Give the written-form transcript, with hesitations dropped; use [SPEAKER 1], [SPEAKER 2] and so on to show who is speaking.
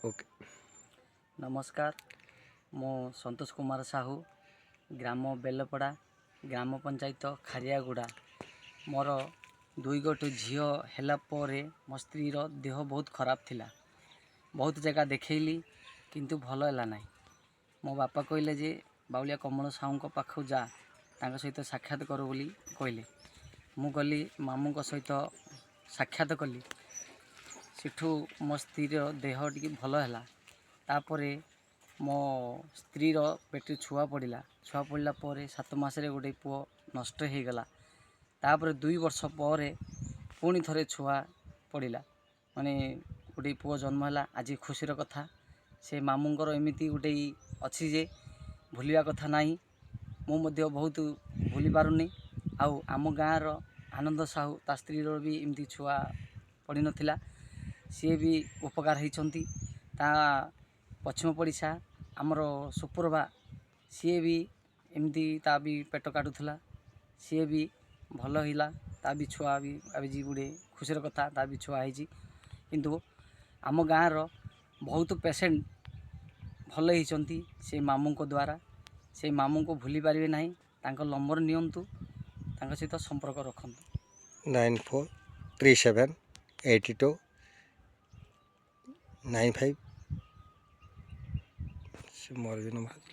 [SPEAKER 1] Okay.
[SPEAKER 2] नमस्कार, मो संतोष कुमार साहू, ग्राम बेलपड़ा, ग्राम पंचायत खारियागुड़ा। मोर 2 गोट झील है मो स्त्री देह बहुत खराब थिला। बहुत जगह देखली किंतु भल है ना। मो बापा कहले जे बाउलिया कमल साहू पाखु जा, तांका सहित साक्षात कर बोली कहले। मु गली मामू सहित साक्षात कली। सेठू मो स्त्री देह टी भल है। तापरे मो स्त्री पेट छुआ पड़ा। छुआ पड़ा पर 7 मासरे गोटे पुओ नष्ट हो गला। तापर 2 वर्ष पर पुणी थरे छुआ पड़ा, माने गोटे पुओ जन्म है। आज खुशीर कथा से मामूंकर एमती गोटे अच्छी जे भूलिया कथा नहीं। मु बहुत भूली पारुनी। आउ आम गाँव आनंद साहू ता स्त्री भी एमती छुआ पड़ी नथिला। सी भी उपकार होती। ता पश्चिम पड़िशा आमर सुप्रभा सी भी एमती ता भी पेट काटुला। सी भी भल हिला। ता भी छुआ भी आज गोटे खुशीर कथा ता भी छुआ है। किंतु आम गाँव बहुत पेसेंट भल होती से मामू द्वारा। से मामू को भूली पारे ना। नंबर नियंतु, सहित संपर्क रखु।
[SPEAKER 1] 9437 82 95 मोर भी नंबर।